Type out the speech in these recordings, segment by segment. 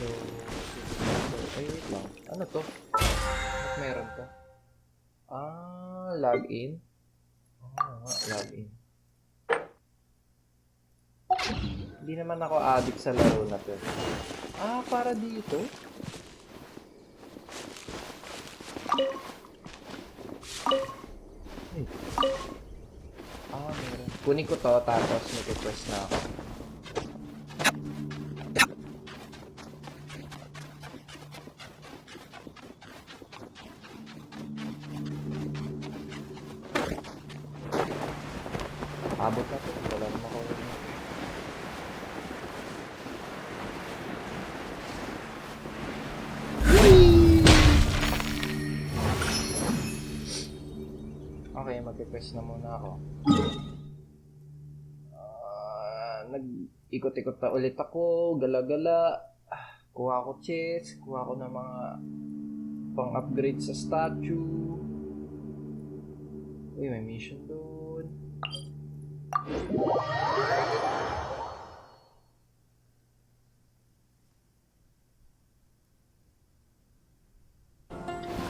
So, ay, wait lang. Ano to? Ba't meron to? Login? Login. Hindi naman ako addict sa laro na to. Para dito? Ay. Meron. Kunin ko to, tapos mag-request na ako. Abot na to. Wala naman ako rin. Okay, mag-request na muna ako. Nag-ikot-ikot na ulit ako. Gala-gala. Kuha ko chests. Kuha ko ng mga pang-upgrade sa statue. Uy, may mission doon.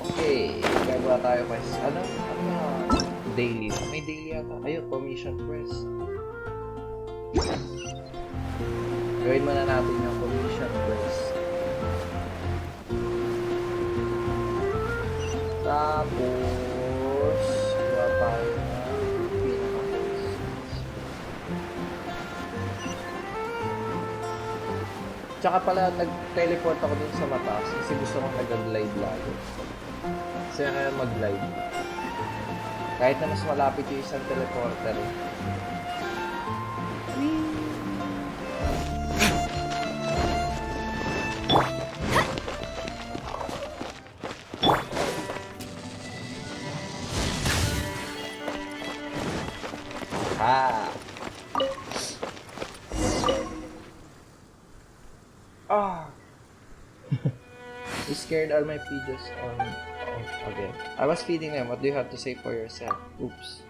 Okay, gagawa tayo guys. Ano daily? May daily ata. Ayun, commission quest. Gawin muna natin yung commission quest. Tapos gawa tayo na pinaka-quest. Tsaka pala nag-teleport ako dun sa mataas kasi gusto kong nag-glide lagi. Kasi kaya mag-glide. Kahit na mas malapit yung isang teleporter. You scared all my pigeons on again. I was feeding them. What do you have to say for yourself? Oops.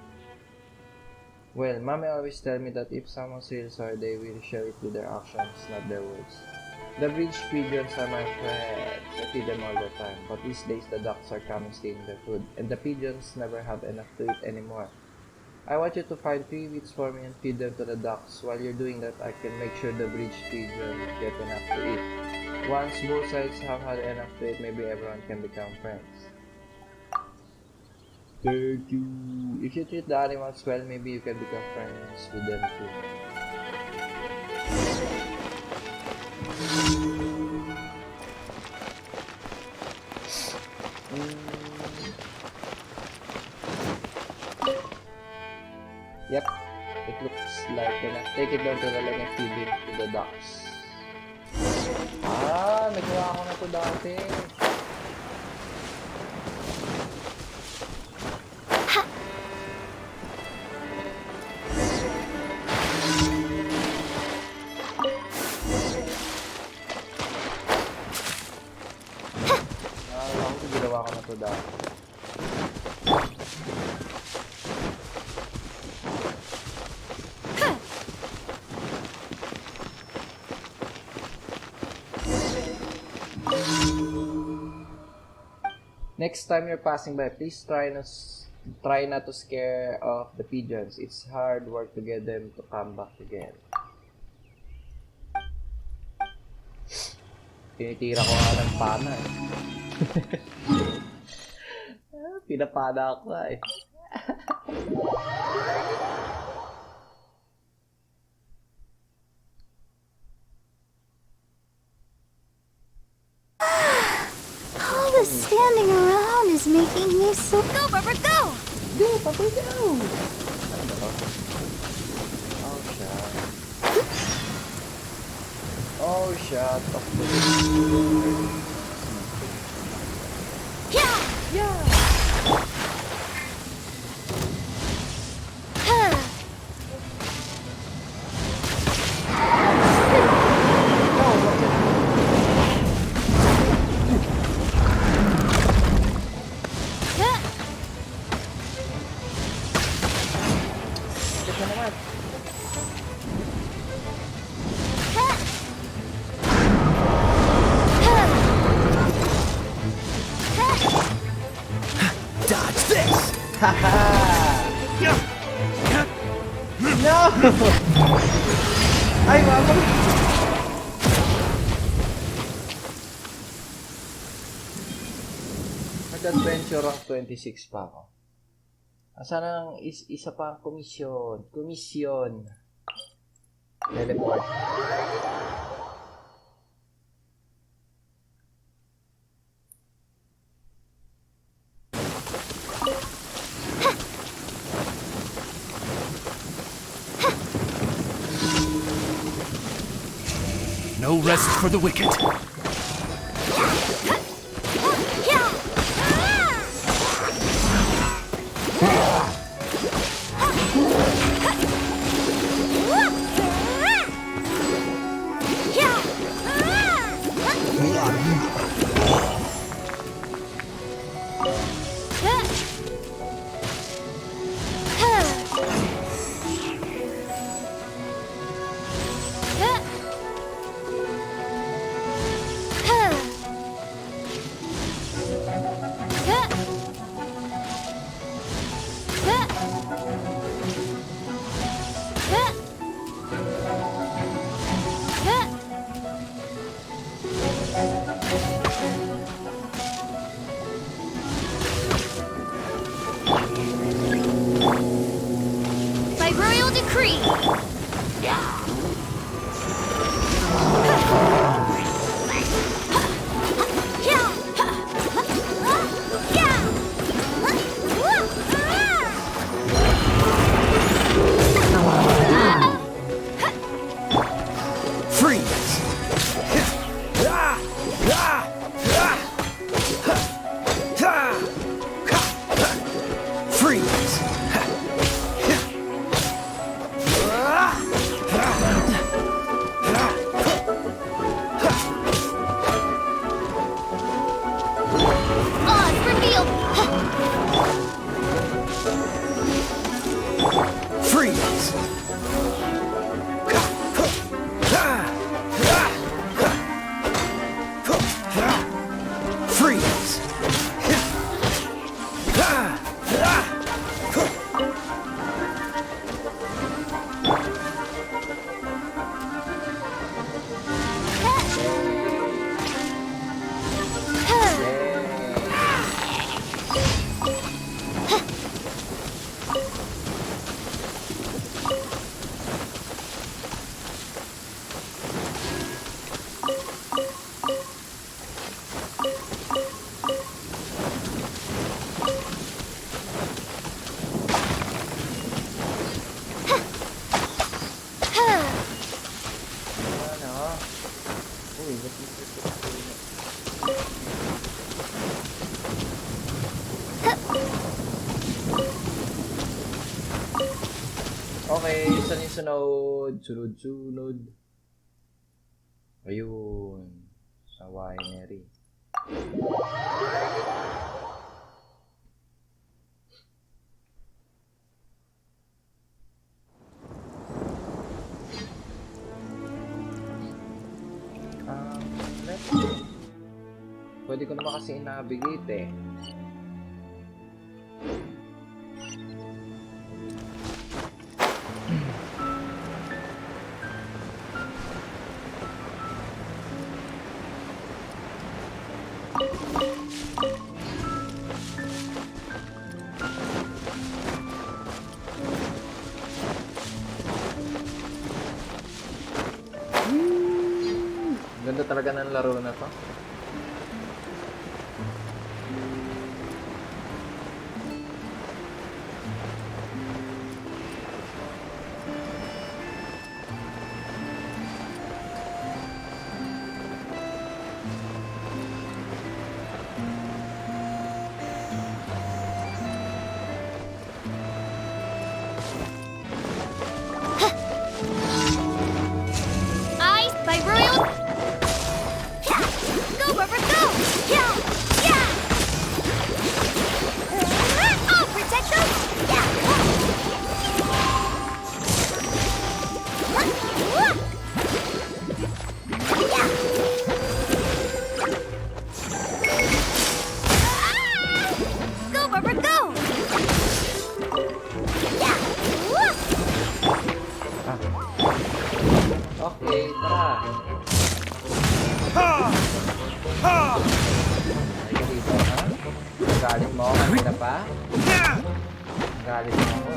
Well, Mommy always tell me that if someone feels sorry, they will show it with their actions, not their words. The bridge pigeons are my friends. I feed them all the time. But these days, the ducks are coming stealing their food, and the pigeons never have enough to eat anymore. I want you to find 3 wheats for me and feed them to the ducks. While you're doing that, I can make sure the bridge pigeons get enough to eat. Once both sides have had enough to eat, maybe everyone can become friends. 32. If you treat the animals well, maybe you can become friends with them too. Yep, it looks like enough. Take it down to the lake and feed it to the ducks. Nagawa ko na to dati. Ginawa ko na to dati. Next time you're passing by, please try not to scare off the pigeons. It's hard work to get them to come back again. Tinitira ko nga ng pana eh. Pinapana ako eh. Standing around is making me so... Go, Bubba, go! Go, Bubba, go! Oh, shut up. Yeah! Yeah! No! Ay, mama! Nag-adventure rank 26 pa ako. Asan ang isa pa komisyon? Komisyon. Teleport. No rest for the wicked. By royal decree. Freeze! Freeze! Oz revealed. Freeze! Freeze! Ano? Uy, ba't okay, saan yung sunod? Sunod. Ayun. Sa winery. Let's see. Pwede ko naman kasi i-navigate eh. Ganda talaga ng laro na to. Eyes by royal. Go Ay ka dito, ha? Galit mo ako kanina pa? Galit mo ako,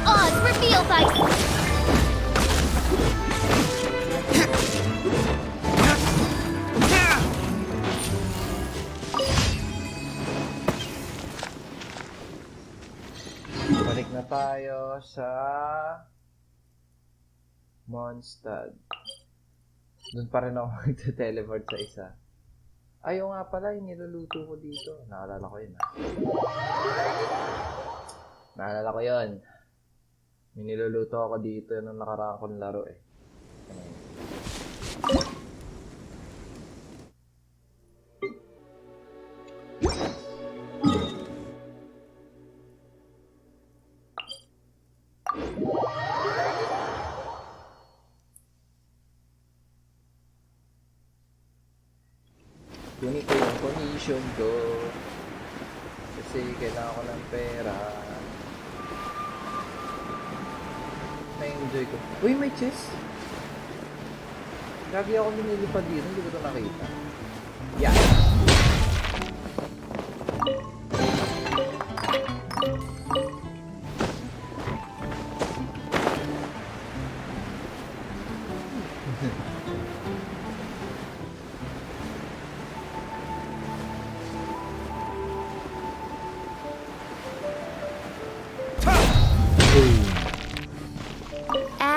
Oz, reveal thyself! Balik na tayo sa Mondstadt. Doon pa rin ako magte-teleport sa isa. Ayaw nga pala, yung niluluto ko dito. Naalala ko yun, ha? Naalala ko yun. May niluluto ako dito nung nakaraan kong laro, eh. Kunin ko yung commission ko kasi kailangan ko ng pera. Na-enjoy ko. Uy, may chest! Lagi ako linilipad dito, hindi ko ito nakita. Yeah!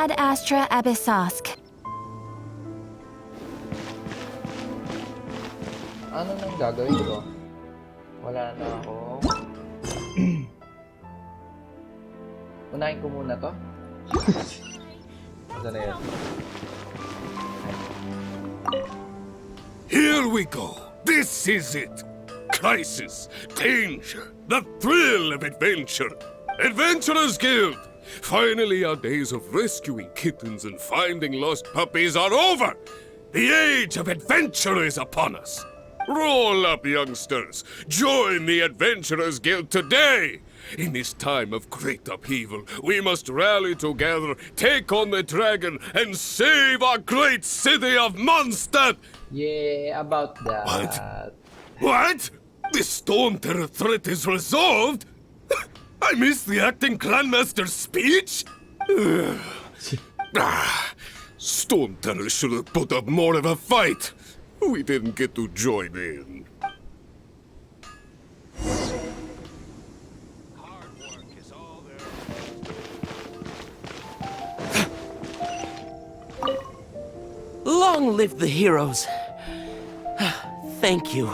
Ad Astra Abyssosk. Ano nang gagawin ko? Wala na ako. Unahin ko muna to. Ito na yun. Here we go. This is it. Crisis, danger, the thrill of adventure. Adventurers Guild. Finally, our days of rescuing kittens and finding lost puppies are over. The age of adventure is upon us. Roll up, youngsters. Join the Adventurers Guild today. In this time of great upheaval, we must rally together, take on the dragon, and save our great city of Mondstadt. Yeah, about that. What? The Storm Terror threat is resolved? I missed the acting Clanmaster's speech? Storm Terror should have put up more of a fight. We didn't get to join in. Hard work is all there. Long live the heroes. Thank you.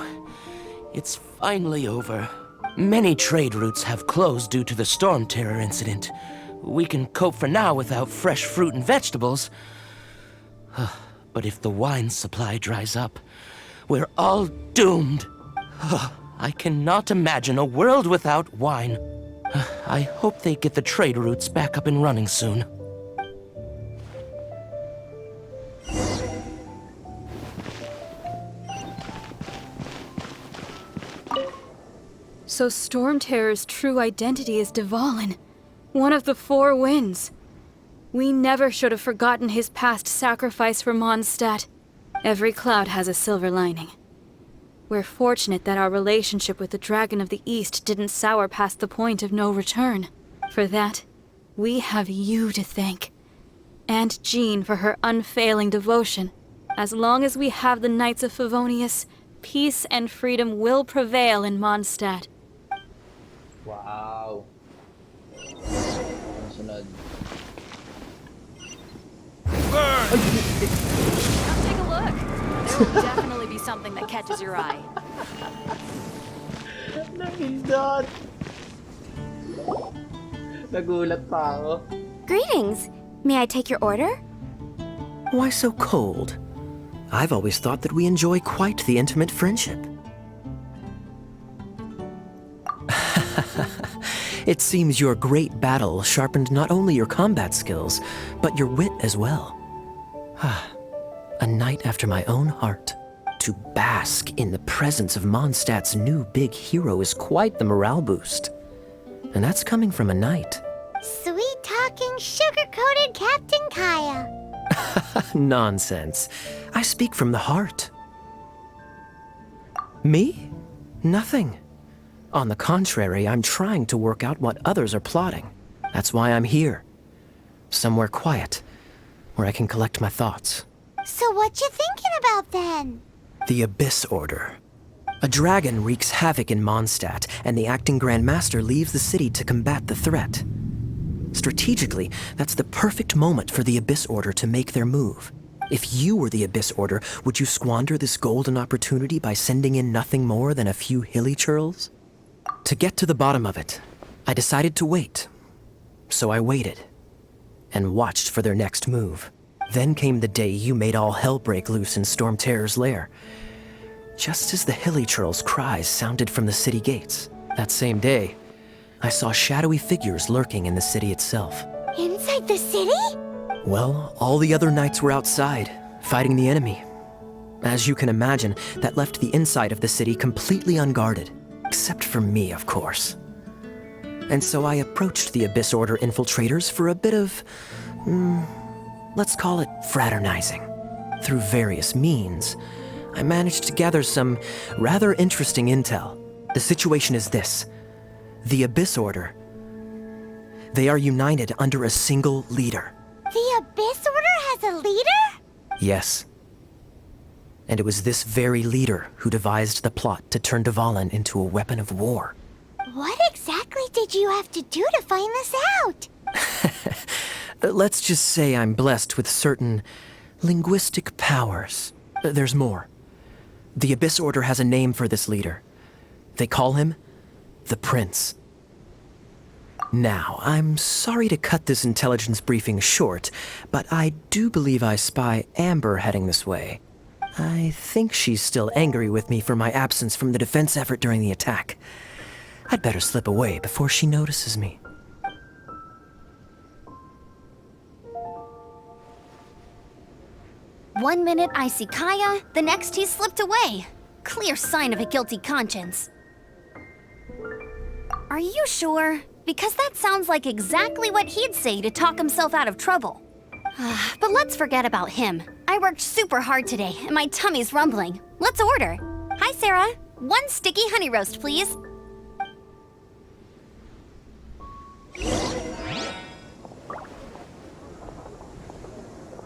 It's finally over. Many trade routes have closed due to the Storm Terror incident. We can cope for now without fresh fruit and vegetables. But if the wine supply dries up, we're all doomed. I cannot imagine a world without wine. I hope they get the trade routes back up and running soon. So Storm Terror's true identity is Dvalin, one of the Four Winds. We never should have forgotten his past sacrifice for Mondstadt. Every cloud has a silver lining. We're fortunate that our relationship with the Dragon of the East didn't sour past the point of no return. For that, we have you to thank. And Jean for her unfailing devotion. As long as we have the Knights of Favonius, peace and freedom will prevail in Mondstadt. Wow. Sunod. Now take a look. There will definitely be something that catches your eye. Napindot! Nagulat pa ako. Greetings. May I take your order? Why so cold? I've always thought that we enjoy quite the intimate friendship. It seems your great battle sharpened not only your combat skills, but your wit as well. A knight after my own heart. To bask in the presence of Mondstadt's new big hero is quite the morale boost. And that's coming from a knight. Sweet talking sugar-coated Captain Kaya. Nonsense. I speak from the heart. Me? Nothing. On the contrary, I'm trying to work out what others are plotting. That's why I'm here. Somewhere quiet, where I can collect my thoughts. So what you thinking about then? The Abyss Order. A dragon wreaks havoc in Mondstadt, and the acting Grand Master leaves the city to combat the threat. Strategically, that's the perfect moment for the Abyss Order to make their move. If you were the Abyss Order, would you squander this golden opportunity by sending in nothing more than a few hilly churls? To get to the bottom of it, I decided to wait. So I waited, and watched for their next move. Then came the day you made all hell break loose in Storm Terror's lair. Just as the hilly churls' cries sounded from the city gates. That same day, I saw shadowy figures lurking in the city itself. Inside the city? Well, all the other knights were outside, fighting the enemy. As you can imagine, that left the inside of the city completely unguarded. Except for me, of course. And so I approached the Abyss Order infiltrators for a bit of, let's call it fraternizing. Through various means, I managed to gather some rather interesting intel. The situation is this. The Abyss Order. They are united under a single leader. The Abyss Order has a leader? Yes. And it was this very leader who devised the plot to turn Dvalin into a weapon of war. What exactly did you have to do to find this out? Let's just say I'm blessed with certain linguistic powers. There's more. The Abyss Order has a name for this leader. They call him the Prince. Now, I'm sorry to cut this intelligence briefing short, but I do believe I spy Amber heading this way. I think she's still angry with me for my absence from the defense effort during the attack. I'd better slip away before she notices me. One minute I see Kaya, the next he's slipped away. Clear sign of a guilty conscience. Are you sure? Because that sounds like exactly what he'd say to talk himself out of trouble. But let's forget about him. I worked super hard today, and my tummy's rumbling. Let's order. Hi, Sarah. One sticky honey roast, please.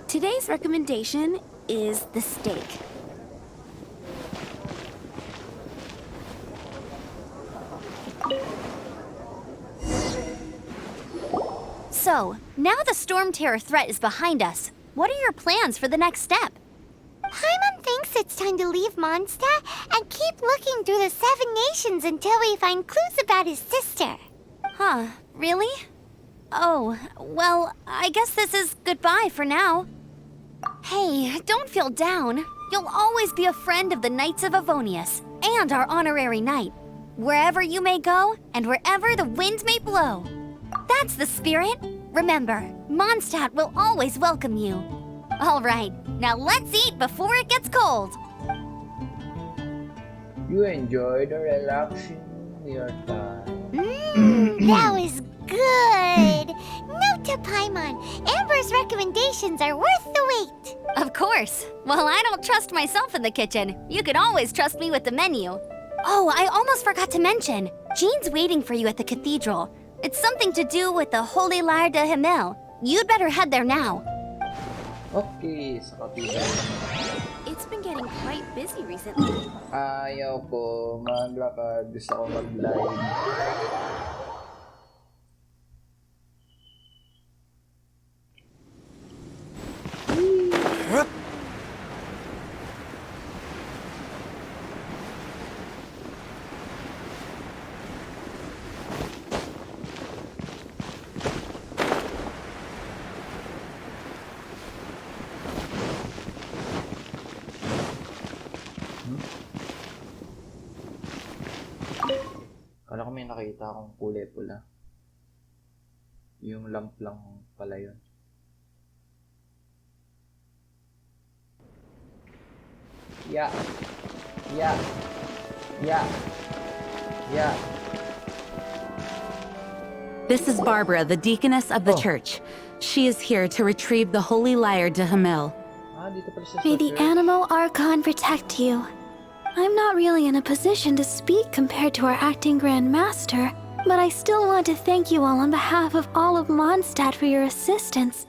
Today's recommendation is the steak. So, now the Storm Terror threat is behind us. What are your plans for the next step? Paimon thinks it's time to leave Mondstadt and keep looking through the 7 nations until we find clues about his sister. Huh, really? Oh, well, I guess this is goodbye for now. Hey, don't feel down. You'll always be a friend of the Knights of Avonius, and our honorary knight. Wherever you may go, and wherever the wind may blow. That's the spirit. Remember, Mondstadt will always welcome you. All right, now let's eat before it gets cold. You enjoy the relaxing your time. That was good. Note to Paimon, Amber's recommendations are worth the wait. Of course. Well, I don't trust myself in the kitchen. You can always trust me with the menu. Oh, I almost forgot to mention. Jean's waiting for you at the cathedral. It's something to do with the Holy Lyre de Himmel. You'd better head there now. Okay, sa kapitan. It's been getting quite busy recently. Ayaw ko maglakad. Gusto ko mag-live. Kala ko may nakita akong kulay pula. Yung lamp lang pala yun. Yeah. Yeah. Yeah. Yeah. This is Barbara, the deaconess of the church. She is here to retrieve the holy lyre to Hamel. Dito pala siya May sa the church. animal Archon protect you. I'm not really in a position to speak compared to our acting Grand Master, but I still want to thank you all on behalf of all of Mondstadt for your assistance.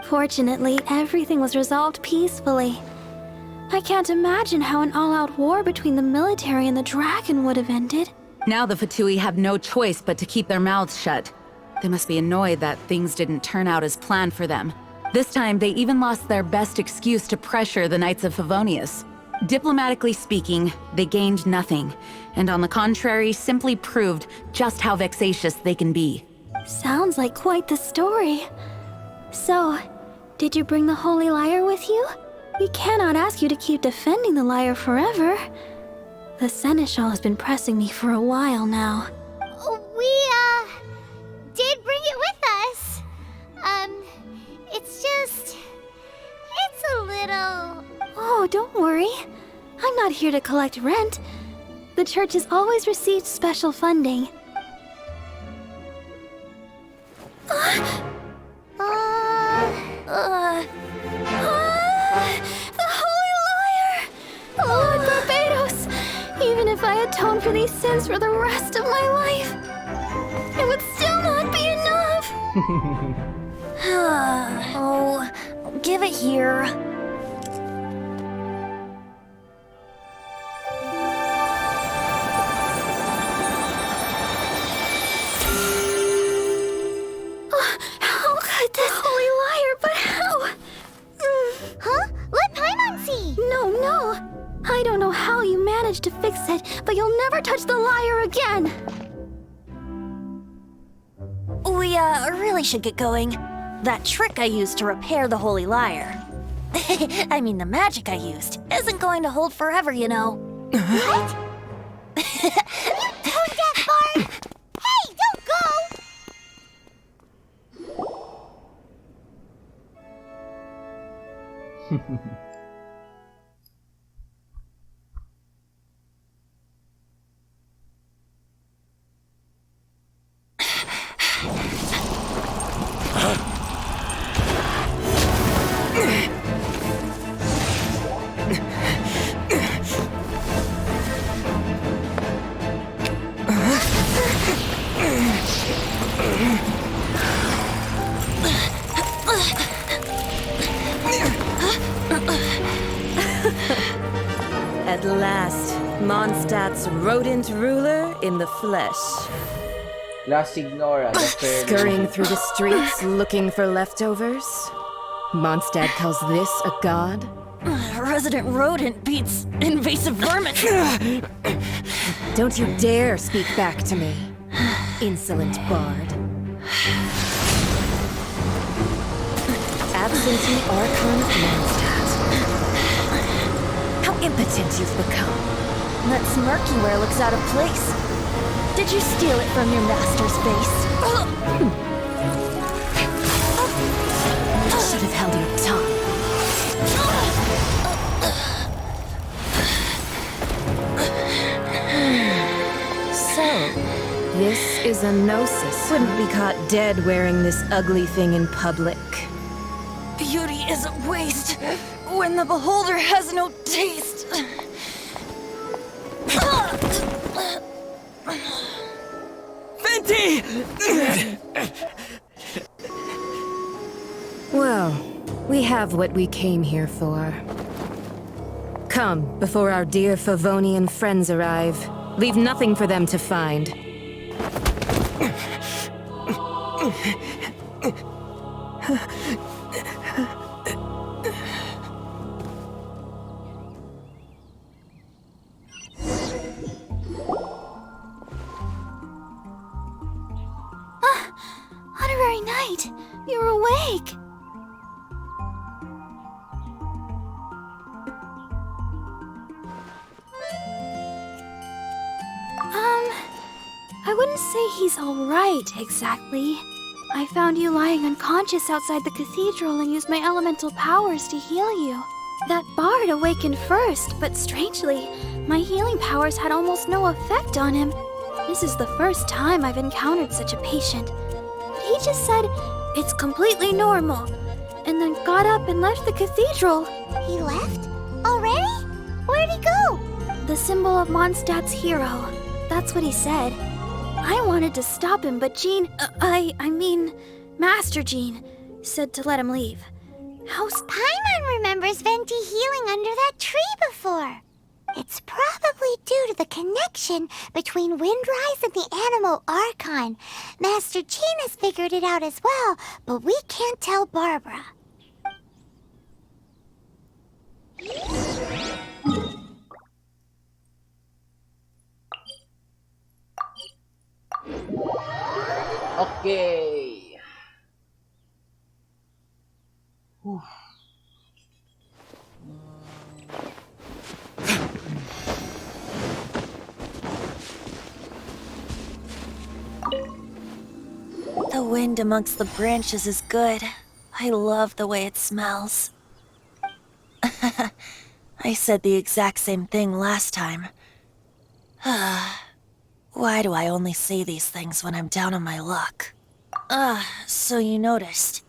Fortunately, everything was resolved peacefully. I can't imagine how an all-out war between the military and the dragon would have ended. Now the Fatui have no choice but to keep their mouths shut. They must be annoyed that things didn't turn out as planned for them. This time, they even lost their best excuse to pressure the Knights of Favonius. Diplomatically speaking, they gained nothing, and on the contrary, simply proved just how vexatious they can be. Sounds like quite the story. So, did you bring the holy lyre with you? We cannot ask you to keep defending the lyre forever. The Seneschal has been pressing me for a while now. We, did bring it with us. It's a little... Oh, don't worry. I'm not here to collect rent. The church has always received special funding. The Holy Lyre! Lord Barbados! Even if I atone for these sins for the rest of my life, it would still not be enough! Oh, give it here. How could this Holy Lyre, but how? Huh? Let Paimon see! No. I don't know how you managed to fix it, but you'll never touch the lyre again! We, really should get going. That trick I used to repair the holy lyre. I mean, the magic I used isn't going to hold forever, you know. What? You tone-deaf bard! Hey, don't go! At last, Mondstadt's rodent ruler in the flesh. La Signora, the fair Scurrying lady. through the streets looking for leftovers? Mondstadt calls this a god? Resident rodent beats invasive vermin. Don't you dare speak back to me, insolent bard. Absentee Archon of Mondstadt. How impotent you've become. That smirk you wear looks out of place. Did you steal it from your master's face? You should have held your tongue. So, this is a gnosis. Wouldn't be caught dead wearing this ugly thing in public. Beauty is a waste when the beholder has no taste. Venti! Well, we have what we came here for. Come, before our dear Favonian friends arrive. Leave nothing for them to find. Honorary Knight, you're awake! I wouldn't say he's alright, exactly. I found you lying unconscious outside the cathedral and used my elemental powers to heal you. That bard awakened first, but strangely, my healing powers had almost no effect on him. This is the first time I've encountered such a patient. He just said it's completely normal, and then got up and left the cathedral. He left? Already? Where'd he go? The symbol of Mondstadt's hero. That's what he said. I wanted to stop him, but Jean, I mean, Master Jean, said to let him leave. Paimon remembers Venti healing under that tree before. It's probably due to the connection between Windrise and the Animal Archon. Master Jean has figured it out as well, but we can't tell Barbara. Okay. Whew. The wind amongst the branches is good. I love the way it smells. I said the exact same thing last time. Why do I only say these things when I'm down on my luck? So you noticed.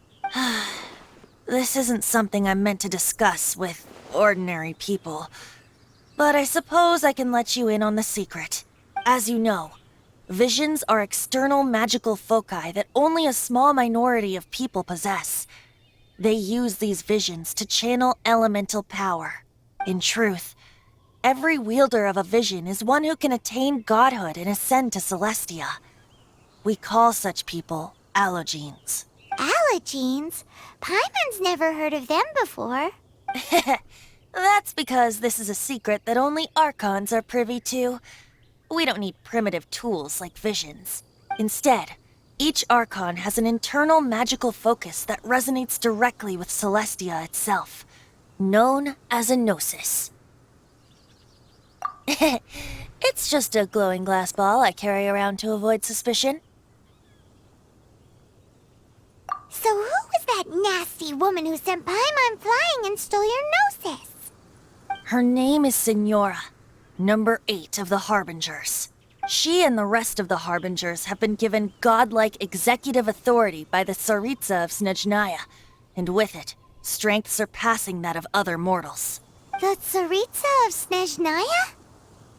This isn't something I'm meant to discuss with ordinary people. But I suppose I can let you in on the secret. As you know, visions are external magical foci that only a small minority of people possess. They use these visions to channel elemental power. In truth, every wielder of a vision is one who can attain godhood and ascend to Celestia. We call such people allogenes. Allogenes? Paimon's never heard of them before. That's because this is a secret that only Archons are privy to. We don't need primitive tools like visions. Instead, each Archon has an internal magical focus that resonates directly with Celestia itself, known as a gnosis. It's just a glowing glass ball I carry around to avoid suspicion. So who was that nasty woman who sent Paimon flying and stole your gnosis? Her name is Signora, number 8 of the Harbingers. She and the rest of the Harbingers have been given godlike executive authority by the Tsaritsa of Snezhnaya, and with it, strength surpassing that of other mortals. The Tsaritsa of Snezhnaya?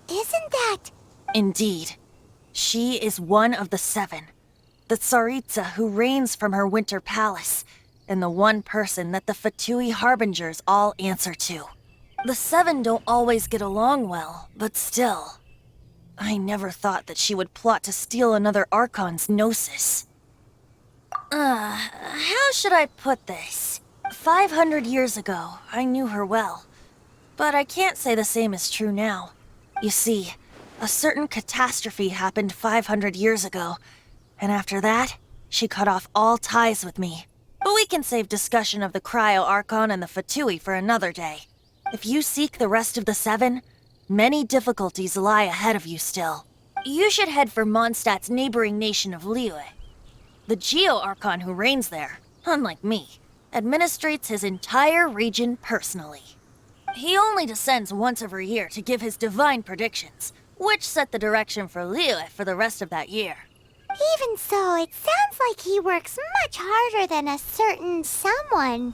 Isn't that... Indeed. She is one of the 7, the Tsaritsa who reigns from her winter palace, and the one person that the Fatui Harbingers all answer to. The 7 don't always get along well, but still. I never thought that she would plot to steal another Archon's gnosis. How should I put this? 500 years ago, I knew her well. But I can't say the same is true now. You see, a certain catastrophe happened 500 years ago, and after that, she cut off all ties with me. But we can save discussion of the Cryo Archon and the Fatui for another day. If you seek the rest of the 7, many difficulties lie ahead of you still. You should head for Mondstadt's neighboring nation of Liyue. The Geo-Archon who reigns there, unlike me, administrates his entire region personally. He only descends once every year to give his divine predictions, which set the direction for Liyue for the rest of that year. Even so, it sounds like he works much harder than a certain someone.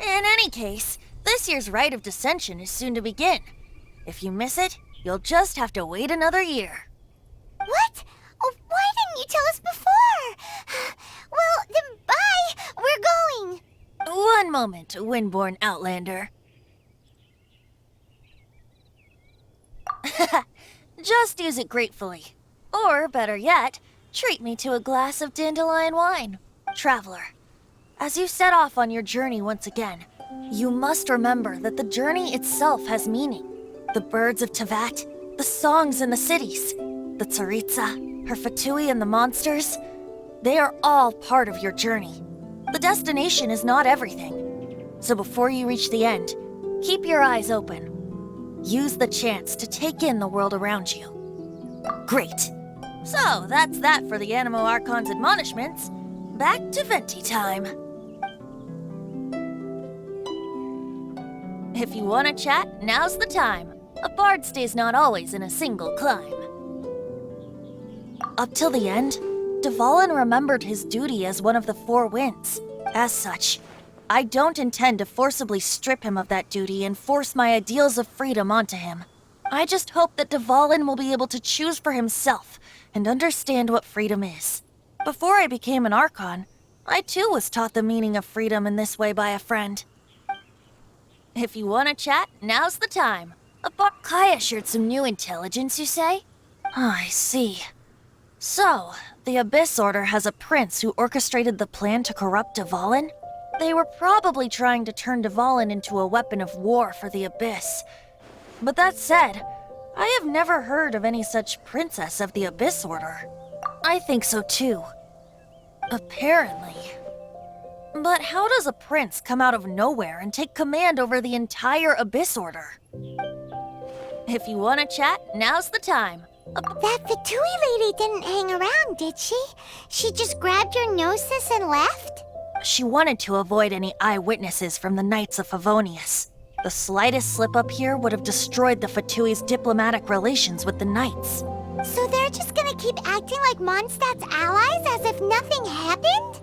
In any case, this year's Rite of Descension is soon to begin. If you miss it, you'll just have to wait another year. What? Oh, why didn't you tell us before? Well, then bye! We're going! One moment, Windborn Outlander. Just use it gratefully. Or, better yet, treat me to a glass of dandelion wine. Traveler, as you set off on your journey once again, you must remember that the journey itself has meaning. The birds of Tevat, the songs in the cities, the Tsaritsa, her Fatui and the monsters, they are all part of your journey. The destination is not everything. So before you reach the end, keep your eyes open. Use the chance to take in the world around you. Great. So that's that for the Animo Archon's admonishments. Back to Venti time. If you want to chat, now's the time. A bard stays not always in a single clime. Up till the end, Dvalin remembered his duty as one of the Four Winds. As such, I don't intend to forcibly strip him of that duty and force my ideals of freedom onto him. I just hope that Dvalin will be able to choose for himself and understand what freedom is. Before I became an Archon, I too was taught the meaning of freedom in this way by a friend. If you want to chat, now's the time. Kaya shared some new intelligence, you say? Oh, I see. So, the Abyss Order has a prince who orchestrated the plan to corrupt Dvalin? They were probably trying to turn Dvalin into a weapon of war for the Abyss. But that said, I have never heard of any such princess of the Abyss Order. I think so too. Apparently. But how does a prince come out of nowhere and take command over the entire Abyss Order? If you want to chat, now's the time. That Fatui lady didn't hang around, did she? She just grabbed your gnosis and left? She wanted to avoid any eyewitnesses from the Knights of Favonius. The slightest slip-up here would have destroyed the Fatui's diplomatic relations with the Knights. So they're just gonna keep acting like Mondstadt's allies as if nothing happened?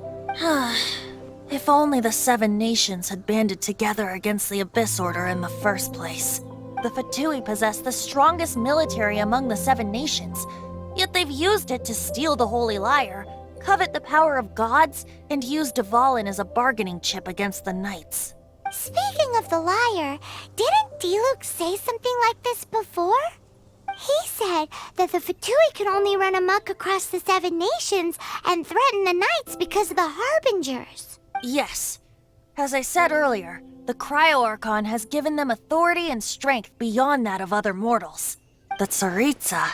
If only the Seven Nations had banded together against the Abyss Order in the first place. The Fatui possess the strongest military among the Seven Nations, yet they've used it to steal the Holy Lyre, covet the power of gods, and use Dvalin as a bargaining chip against the Knights. Speaking of the lyre, didn't Diluc say something like this before? He said that the Fatui could only run amok across the Seven Nations and threaten the Knights because of the Harbingers. Yes. As I said earlier, the Cryo-Archon has given them authority and strength beyond that of other mortals. The Tsaritsa...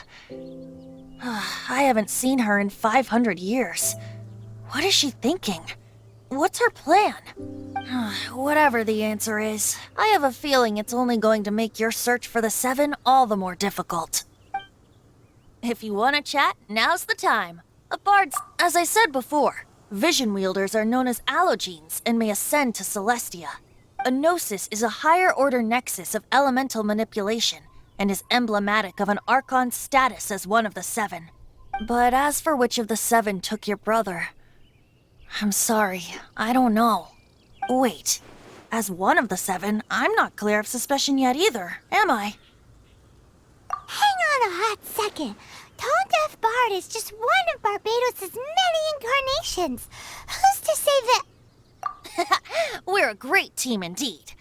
I haven't seen her in 500 years. What is she thinking? What's her plan? Whatever the answer is, I have a feeling it's only going to make your search for the Seven all the more difficult. If you want to chat, now's the time. As I said before, vision wielders are known as allogenes and may ascend to Celestia. A gnosis is a higher-order nexus of elemental manipulation and is emblematic of an Archon's status as one of the Seven. But as for which of the Seven took your brother... I'm sorry, I don't know. Wait, as one of the Seven, I'm not clear of suspicion yet either, am I? Hang on a hot second. Tone Deaf Bard is just one of Barbados' many incarnations. Who's to say that... We're a great team indeed.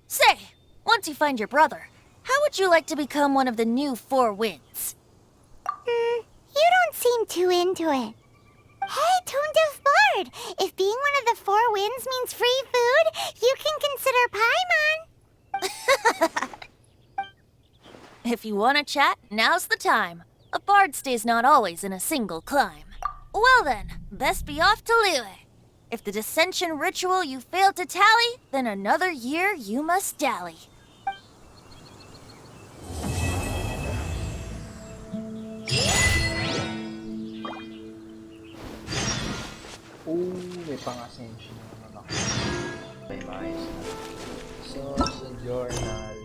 Say, once you find your brother, how would you like to become one of the new Four Winds? You don't seem too into it. Hey, Tone Deaf Bard! If being one of the Four Winds means free food, you can consider Paimon. If you want to chat, now's the time. A bard stays not always in a single climb. Well then, best be off to Liyue. If the dissension ritual you failed to tally, then another year you must dally. May pang-ascension naman ako. May maayos na. So, sa journal,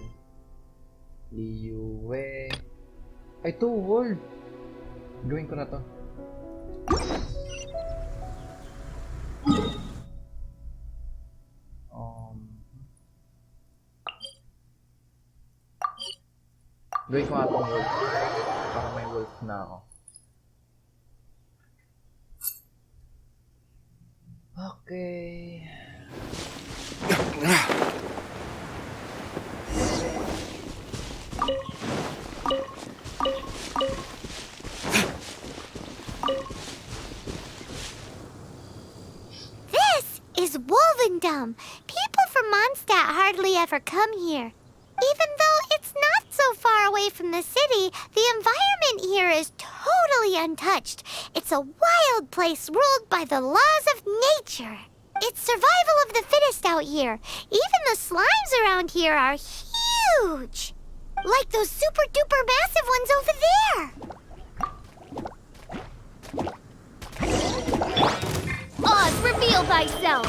Liyue. Ay, to world! Gawin ko na to. Gawin ko nga itong world. Para may wolf na ako. Okay. This is Wolvendom. People from Mondstadt hardly ever come here. Even though it's not so far away from the city, the environment here is totally untouched. It's a wild place ruled by the laws of nature. It's survival of the fittest out here. Even the slimes around here are huge. Like those super duper massive ones over there. Oz, reveal thyself!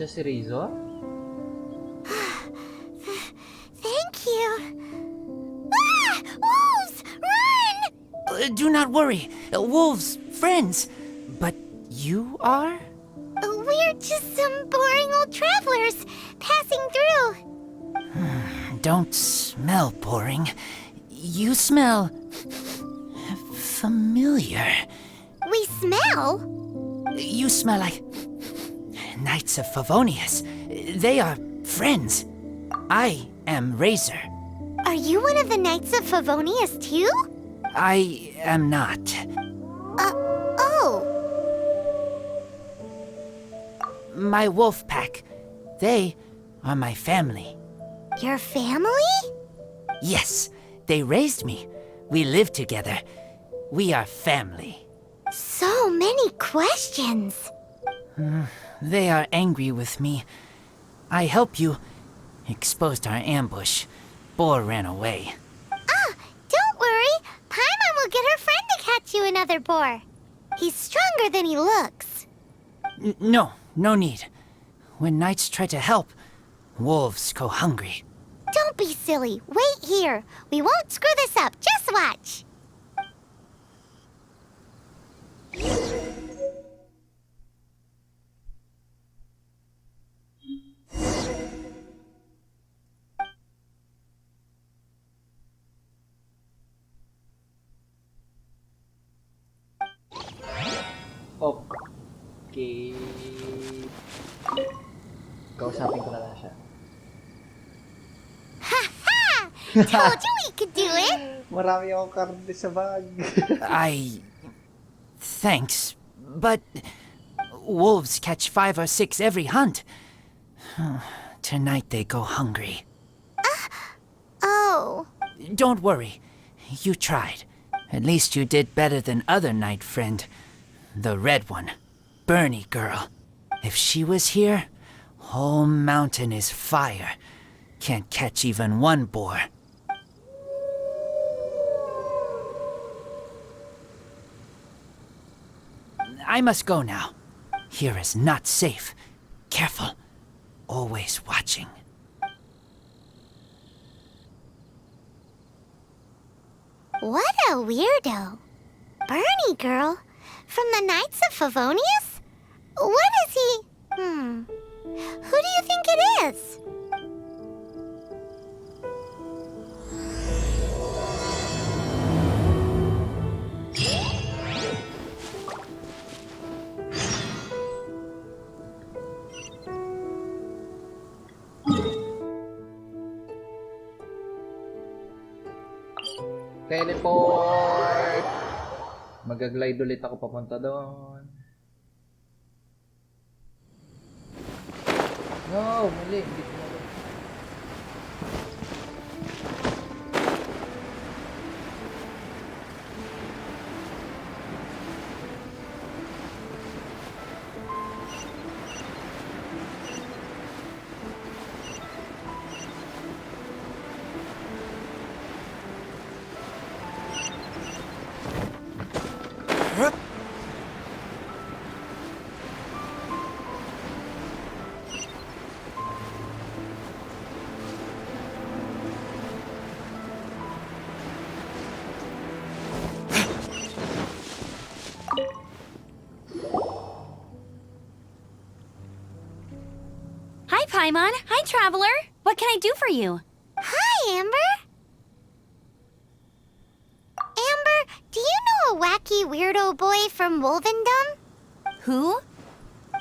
niya si Rizzo? Thank you. Ah! Wolves! Run! Do not worry. Wolves, friends. But you are? We're just some boring old travelers passing through. Don't smell boring. You smell familiar. We smell? You smell like Knights of Favonius. They are friends. I am Razor. Are you one of the Knights of Favonius too? I am not. Oh. My wolf pack. They are my family. Your family? Yes, they raised me. We live together. We are family. So many questions. They are angry with me. I help you. Exposed our ambush. Boar ran away. Don't worry. Paimon will get her friend to catch you another boar. He's stronger than he looks. No need. When knights try to help, wolves go hungry. Don't be silly. Wait here. We won't screw this up. Just watch. Okay. Kausapin ko na lang siya. Ha! Told you we could do it. Marami akong karne sa bag. Thanks, but wolves catch 5 or 6 every hunt. Tonight they go hungry. Oh. Don't worry. You tried. At least you did better than other knight friend. The red one. Bernie girl. If she was here, whole mountain is fire. Can't catch even one boar. I must go now. Here is not safe. Careful. Always watching. What a weirdo. Bernie girl? From the Knights of Favonius? What is he? Who do you think it is? Teleport! Mag-glide ulit ako papunta doon. No! Mali! Hindi ko na. Hi, Paimon. Hi, Traveler. What can I do for you? Hi, Amber. Amber, do you know a wacky weirdo boy from Wolvendom? Who?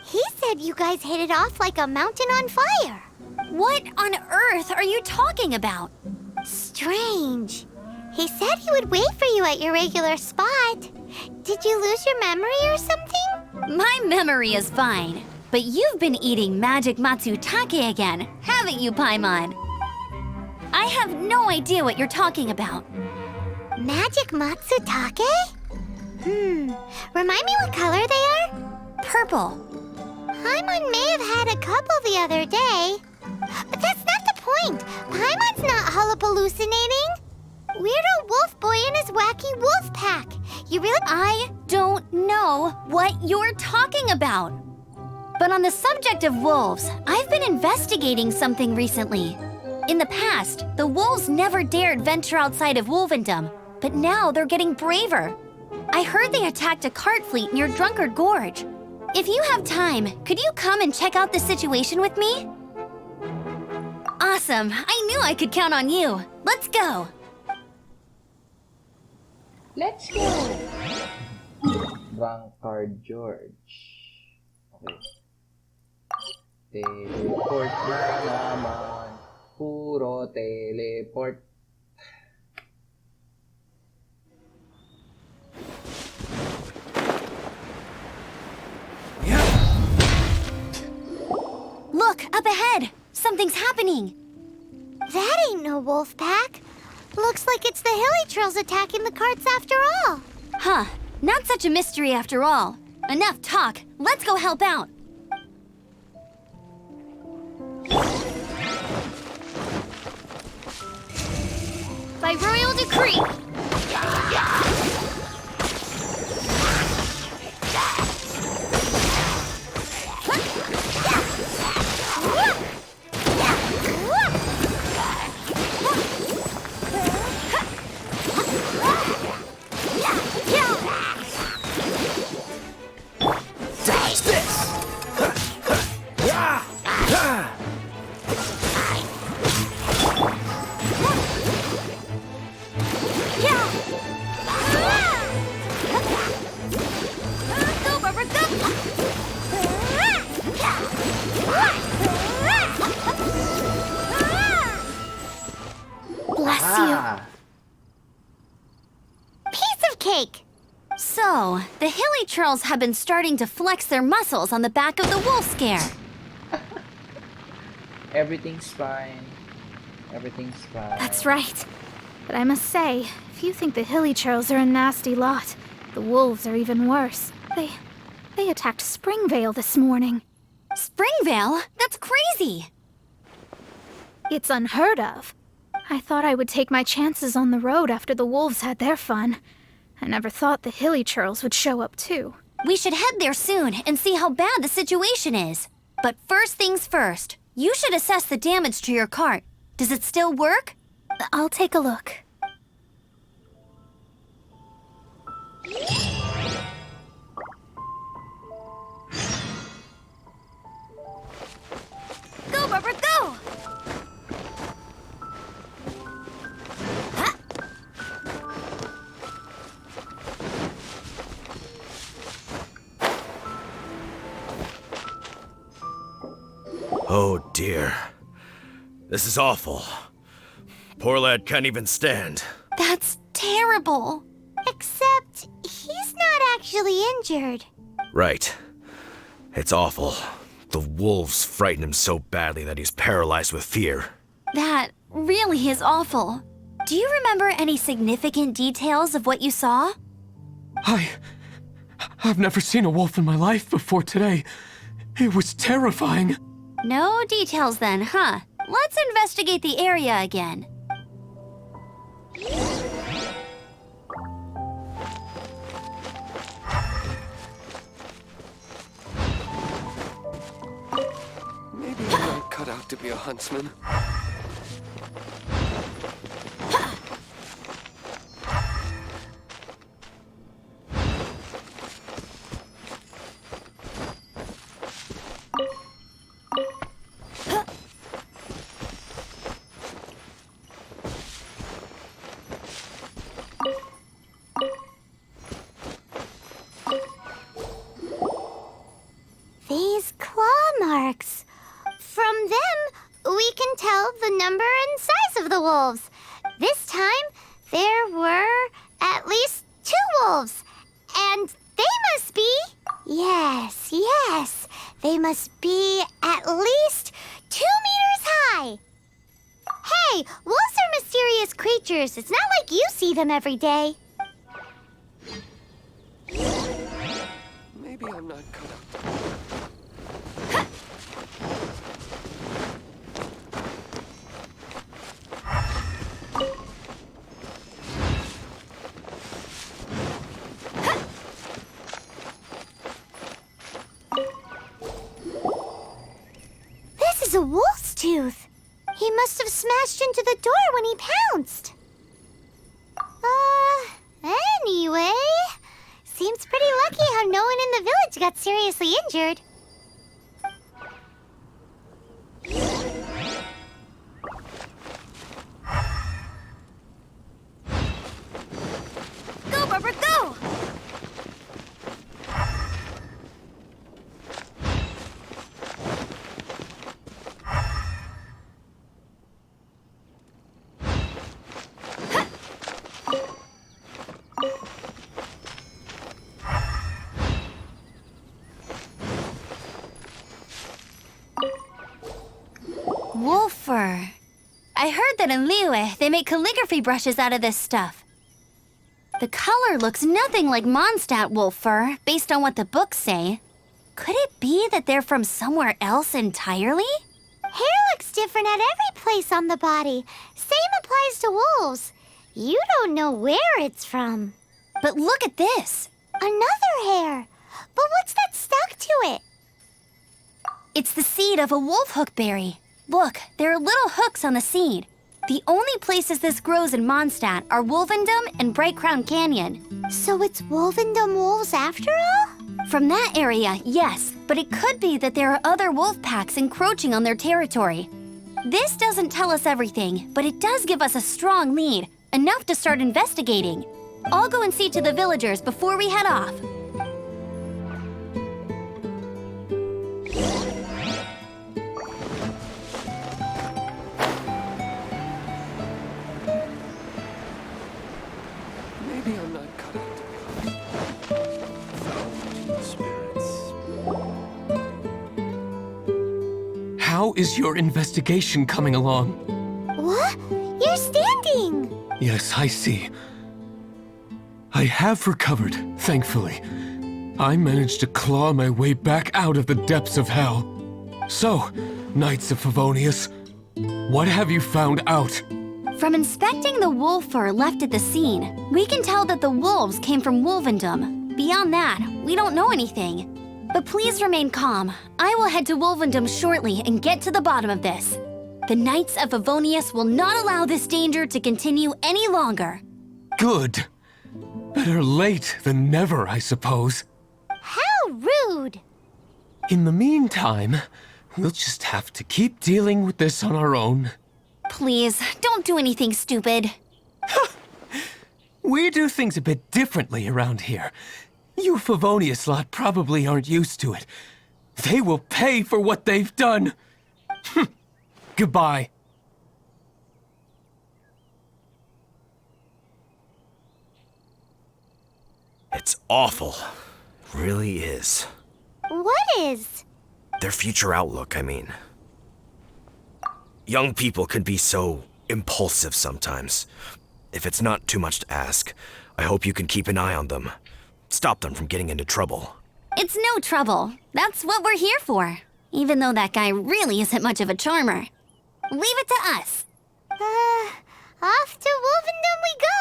He said you guys hit it off like a mountain on fire. What on earth are you talking about? Strange. He said he would wait for you at your regular spot. Did you lose your memory or something? My memory is fine. But you've been eating magic matsutake again, haven't you, Paimon? I have no idea what you're talking about. Magic matsutake? Remind me what color they are? Purple. Paimon may have had a couple the other day. But that's not the point. Paimon's not hallucinating. Weirdo wolf boy and his wacky wolf pack. You really... I don't know what you're talking about. But on the subject of wolves, I've been investigating something recently. In the past, the wolves never dared venture outside of Wolvendom, but now they're getting braver. I heard they attacked a cart fleet near Drunkard Gorge. If you have time, could you come and check out the situation with me? Awesome! I knew I could count on you. Let's go! Let's go! Drunkard George. Okay. Teleport na naman. Puro teleport. Look, up ahead! Something's happening! That ain't no wolf pack. Looks like it's the hilly trails attacking the carts after all. Huh, not such a mystery after all. Enough talk, let's go help out! By royal decree! Dodge this! Go, Barbara, go! Bless Ah! you. Piece of cake. So, the hilly trolls have been starting to flex their muscles on the back of the wolf scare. Everything's fine. Everything's fine. That's right. But I must say, if you think the hilly trolls are a nasty lot, the wolves are even worse. They attacked Springvale this morning. Springvale? That's crazy! It's unheard of. I thought I would take my chances on the road after the wolves had their fun. I never thought the hilly trolls would show up too. We should head there soon and see how bad the situation is. But first things first, you should assess the damage to your cart. Does it still work? I'll take a look. Go, Barbara, go! Oh dear. This is awful. Poor lad can't even stand. That's terrible. Except he's not actually injured. Right. It's awful. The wolves frighten him so badly that he's paralyzed with fear. That really is awful. Do you remember any significant details of what you saw? I've never seen a wolf in my life before today. It was terrifying. No details then, huh? Let's investigate the area again. Maybe I'm not cut out to be a huntsman. These claw marks. From them, we can tell the number and size of the wolves. This time, there were at least 2 wolves. And they must be... Yes, they must be at least 2 meters high. Hey, wolves are mysterious creatures. It's not like you see them every day. Maybe I'm not cut out to into the door when he pounced. Anyway, seems pretty lucky how no one in the village got seriously injured. Go, Barbara, go! Wolf fur. I heard that in Liyue, they make calligraphy brushes out of this stuff. The color looks nothing like Mondstadt wolf fur, based on what the books say. Could it be that they're from somewhere else entirely? Hair looks different at every place on the body. Same applies to wolves. You don't know where it's from. But look at this. Another hair. But what's that stuck to it? It's the seed of a wolf hook berry. Look, there are little hooks on the seed. The only places this grows in Mondstadt are Wolvendom and Bright Crown Canyon. So it's Wolvendom wolves after all? From that area, yes, but it could be that there are other wolf packs encroaching on their territory. This doesn't tell us everything, but it does give us a strong lead, enough to start investigating. I'll go and see to the villagers before we head off. Maybe I'm not cut out to be foul spirits. How is your investigation coming along? What? You're standing! Yes, I see. I have recovered, thankfully. I managed to claw my way back out of the depths of hell. So, Knights of Favonius, what have you found out? From inspecting the wolf fur left at the scene, we can tell that the wolves came from Wolvendom. Beyond that, we don't know anything. But please remain calm. I will head to Wolvendom shortly and get to the bottom of this. The Knights of Favonius will not allow this danger to continue any longer. Good. Better late than never, I suppose. How rude! In the meantime, we'll just have to keep dealing with this on our own. Please, don't do anything stupid. We do things a bit differently around here. You Favonius lot probably aren't used to it. They will pay for what they've done. Goodbye. It's awful. Really is. What is? Their future outlook, I mean. Young people can be so impulsive sometimes. If it's not too much to ask, I hope you can keep an eye on them. Stop them from getting into trouble. It's no trouble. That's what we're here for. Even though that guy really isn't much of a charmer. Leave it to us. Off to Wolvendom we go!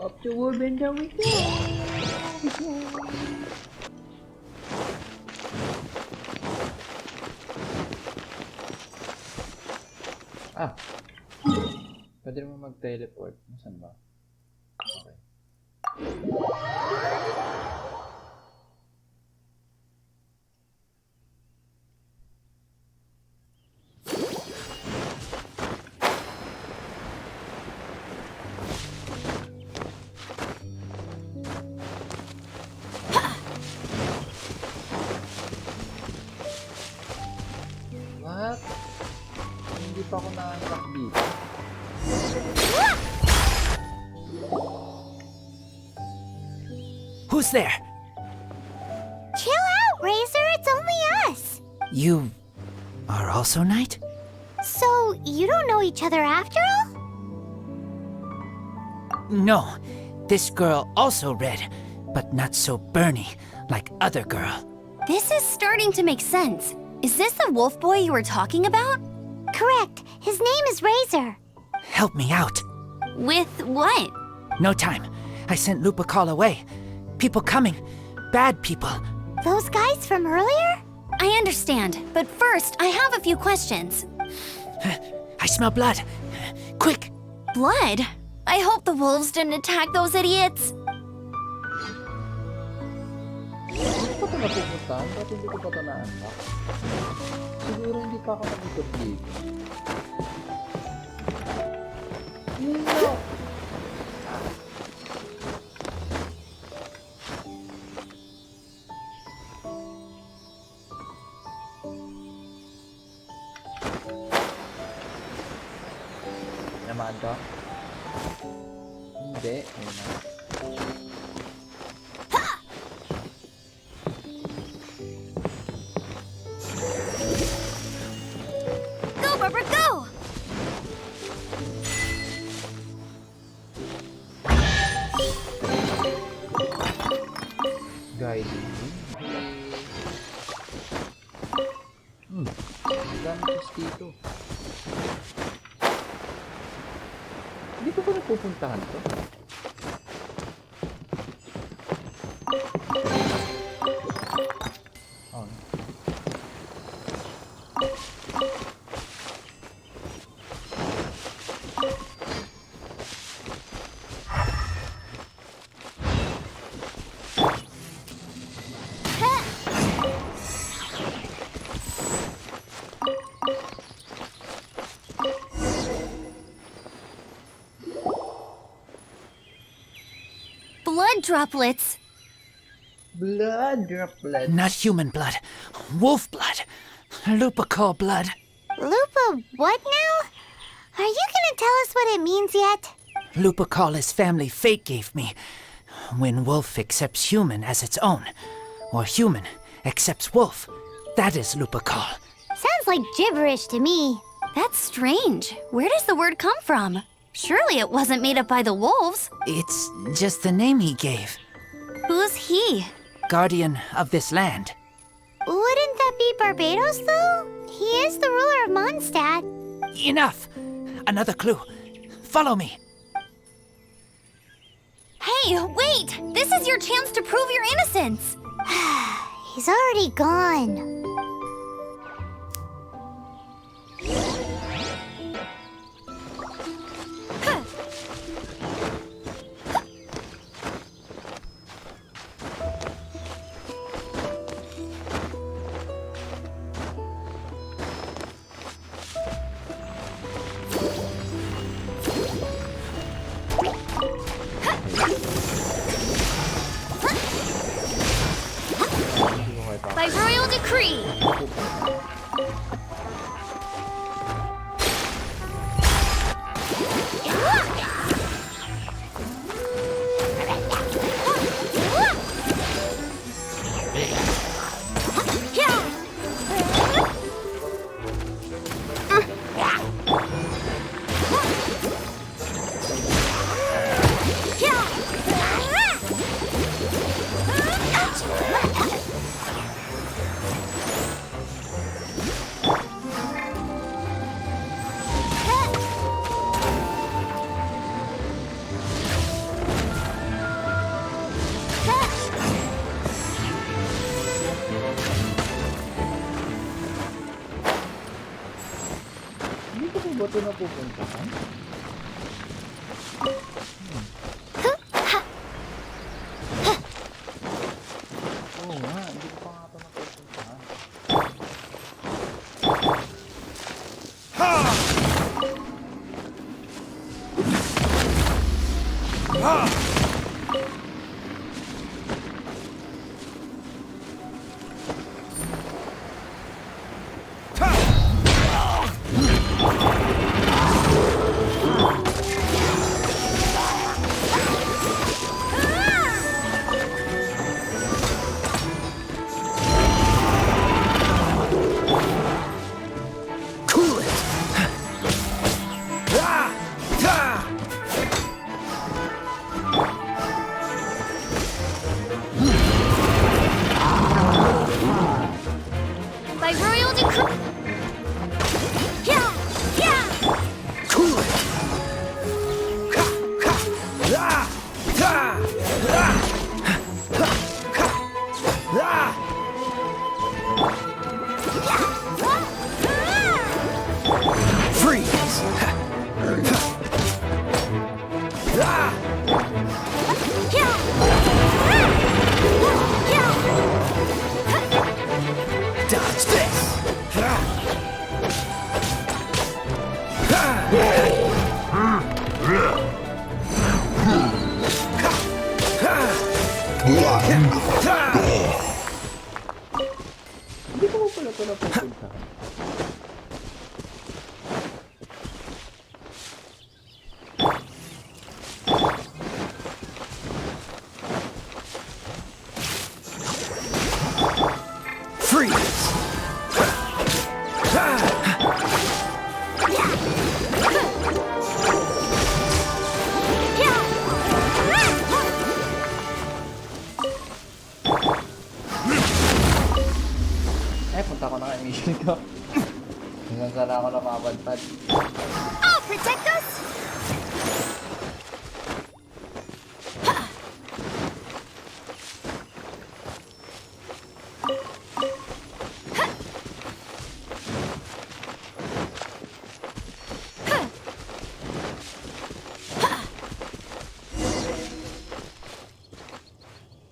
Up to Wolvendom we go! Pwede mo mag-teleport. Saan ba? Okay. What? Hindi pa ako nakakak dito. Who's there? Chill out, Razor. It's only us. You are also Knight? So, you don't know each other after all? No. This girl also red, but not so burny like other girl. This is starting to make sense. Is this the wolf boy you were talking about? Correct. His name is Razor. Help me out. With what? No time. I sent Lupa call away. People coming. Bad people. Those guys from earlier? I understand, but first, I have a few questions. I smell blood. Quick! Blood? I hope the wolves didn't attack those idiots. Hindi ko ito napupuntahan? Ba't hindi ko pa ito na-unlock? Siguro hindi pa ako nag-ikot dito. No! Naman to? Hindi. Ayun na. Go, Barbara, go! Guiding. Gantos dito. Hindi ko ba napupuntahan to? Oh. Blood droplets. Blood droplets. Not human blood. Wolf blood. Lupical blood. Lupa, what now? Are you gonna tell us what it means yet? Lupical is family fate gave me. When wolf accepts human as its own, or human accepts wolf, that is Lupical. Sounds like gibberish to me. That's strange. Where does the word come from? Surely it wasn't made up by the wolves. It's just the name he gave. Who's he? Guardian of this land. Wouldn't that be Barbados, though? He is the ruler of Mondstadt. Enough! Another clue. Follow me. Hey, wait! This is your chance to prove your innocence! He's already gone. By royal decree! Hindi ko ba ito napupuntahan? Oo nga, hindi ko pa nga ito napupuntahan. Hindi ko pala ito napupuntahan. Freeze! Ay, punta ko na nga mission ko. Hanggang sana ako napapadpad. I'll protect us!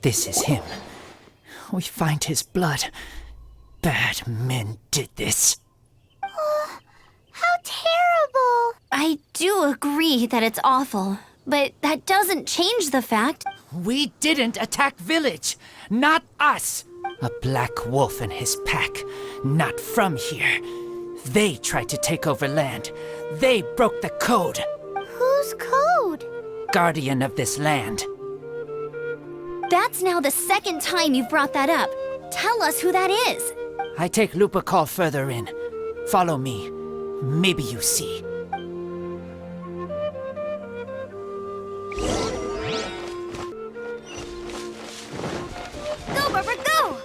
This is him. We find his blood. Bad men did this. How terrible! I do agree that it's awful, but that doesn't change the fact. We didn't attack village. Not us. A black wolf and his pack. Not from here. They tried to take over land. They broke the code. Whose code? Guardian of this land. That's now the second time you've brought that up. Tell us who that is. I take Lupacol further in. Follow me. Maybe you see. Go, Barbara, go!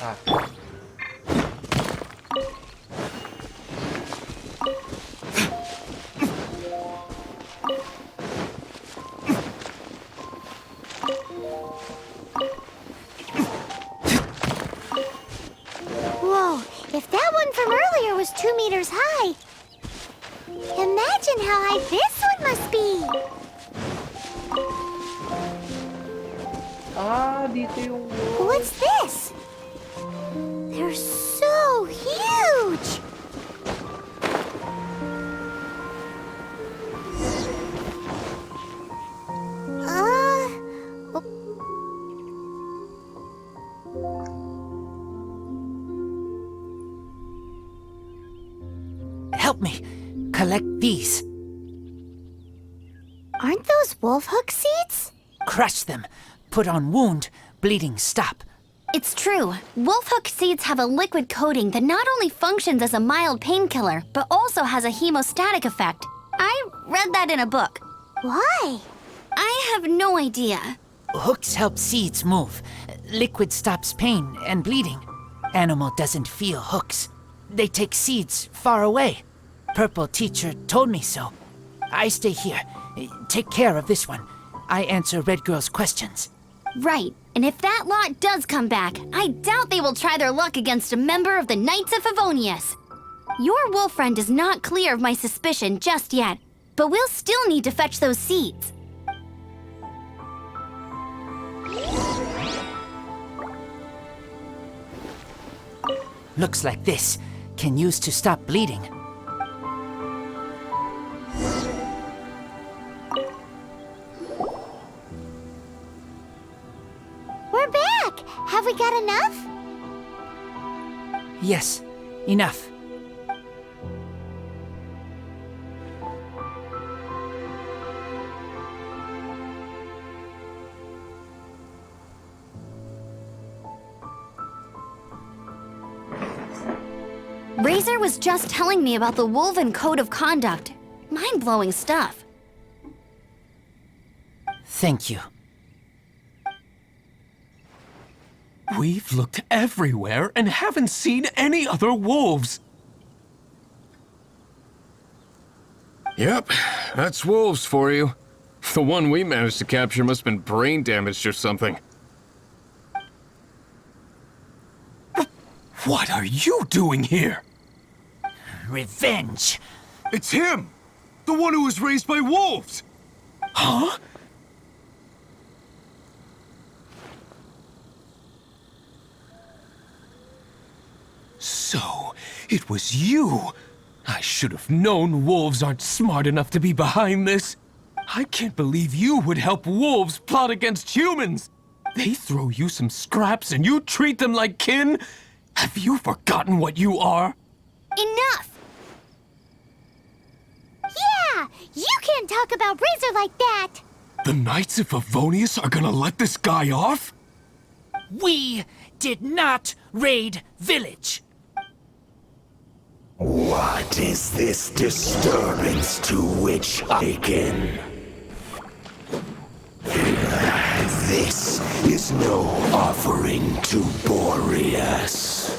Ah. Whoa, if that one from earlier was 2 meters high, imagine how high this one must be! Ah, dito yung... What's this? They're so huge! Help me. Collect these. Aren't those wolf hook seeds? Crush them. Put on wound. Bleeding stop. It's true. Wolfhook seeds have a liquid coating that not only functions as a mild painkiller, but also has a hemostatic effect. I read that in a book. Why? I have no idea. Hooks help seeds move. Liquid stops pain and bleeding. Animal doesn't feel hooks. They take seeds far away. Purple teacher told me so. I stay here. Take care of this one. I answer Red Girl's questions. Right, and if that lot does come back, I doubt they will try their luck against a member of the Knights of Favonius. Your wolf friend is not clear of my suspicion just yet, but we'll still need to fetch those seeds. Looks like this. Can use to stop bleeding. We're back! Have we got enough? Yes, enough. Razor was just telling me about the Wolven Code of Conduct. Mind-blowing stuff. Thank you. We've looked everywhere and haven't seen any other wolves. Yep, that's wolves for you. The one we managed to capture must have been brain damaged or something. What are you doing here? Revenge. It's him! The one who was raised by wolves! Huh? So, it was you. I should have known wolves aren't smart enough to be behind this. I can't believe you would help wolves plot against humans. They throw you some scraps and you treat them like kin? Have you forgotten what you are? Enough! Yeah! You can't talk about Razor like that! The Knights of Favonius are gonna let this guy off? We did not raid village. What is this disturbance to which awaken? This is no offering to Boreas.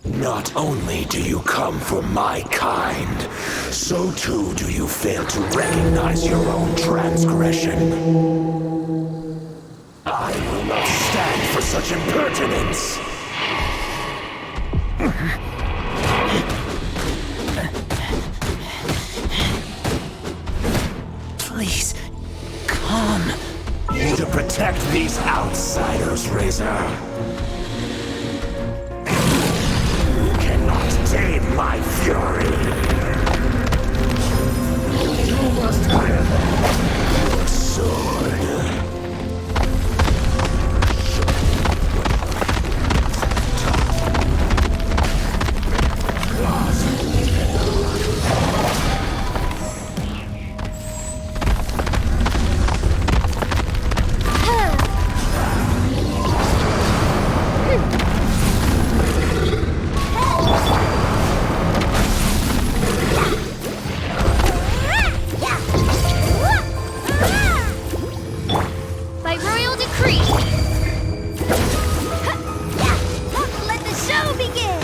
Not only do you come from my kind, so too do you fail to recognize your own transgression. I will not stand for such impertinence! Please, come. To protect these outsiders, Razor. You cannot tame my fury. You must have your sword. By royal decree! Let the show begin!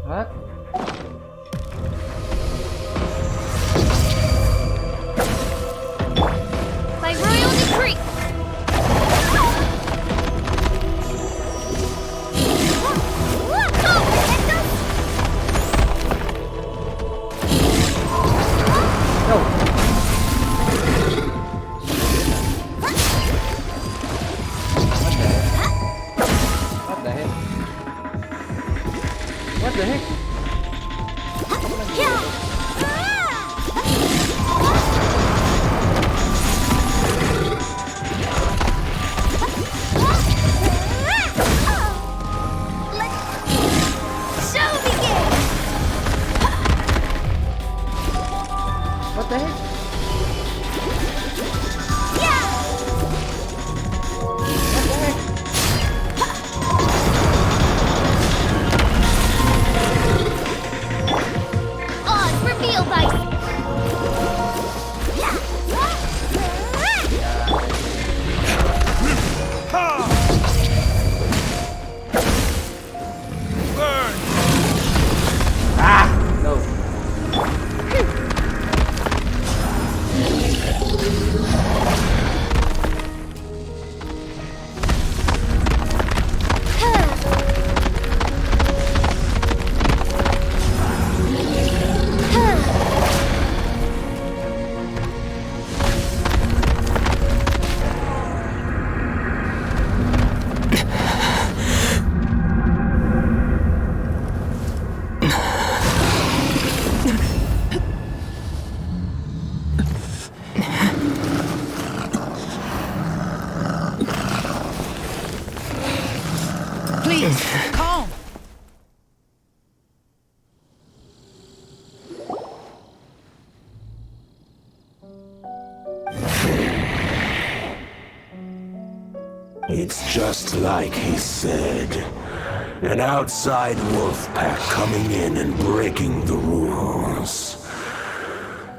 What? By royal decree! What the heck? What the heck? Show begin! What the heck? Oz, reveal by... Please, calm. It's just like he said. An outside wolf pack coming in and breaking the rules.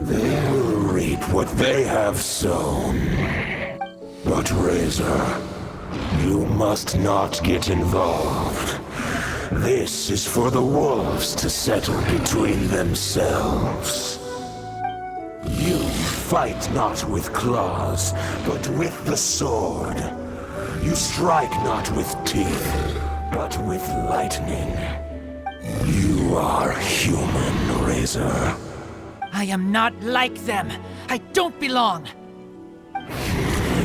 They will reap what they have sown. But Razor, you must not get involved. This is for the wolves to settle between themselves. You fight not with claws, but with the sword. You strike not with teeth, but with lightning. You are human, Razor. I am not like them. I don't belong.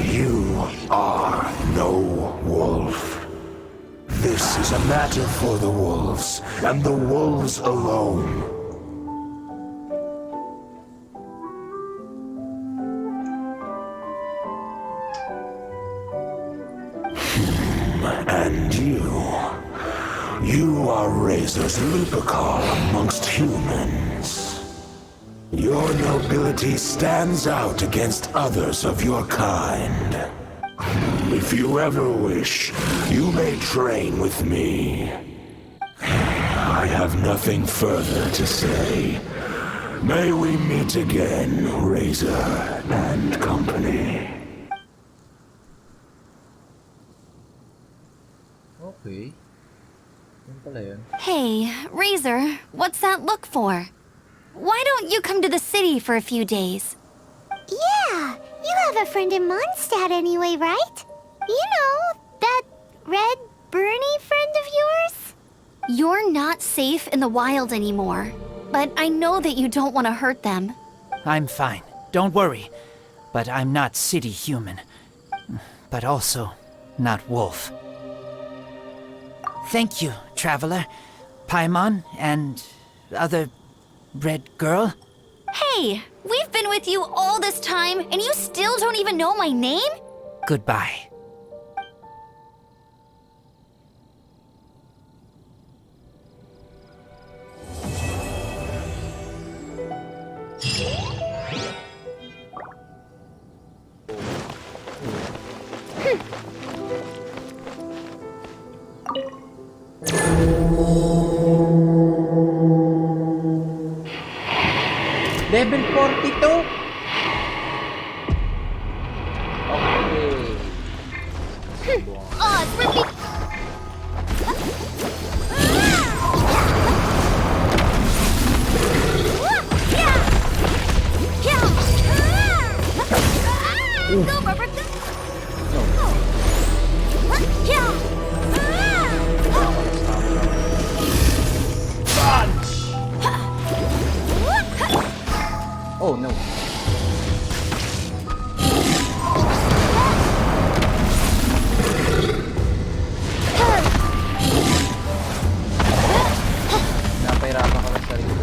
You are no wolf. This is a matter for the wolves, and the wolves alone. And you are Razor's Lupicar amongst humans. Your nobility stands out against others of your kind. If you ever wish, you may train with me. I have nothing further to say. May we meet again, Razor and company. Okay. Yun pala yun. Hey, Razor, what's that look for? Why don't you come to the city for a few days? Yeah, you have a friend in Mondstadt anyway, right? You know, that red Bernie friend of yours? You're not safe in the wild anymore, but I know that you don't want to hurt them. I'm fine. Don't worry. But I'm not city human. But also not wolf. Thank you, traveler. Paimon and other red girl. Hey, we've been with you all this time, and you still don't even know my name? Goodbye. Level 42? Okay. Oh, it's really... Go, Barbara, go! Oh no. Napahirapan ka ng sarili.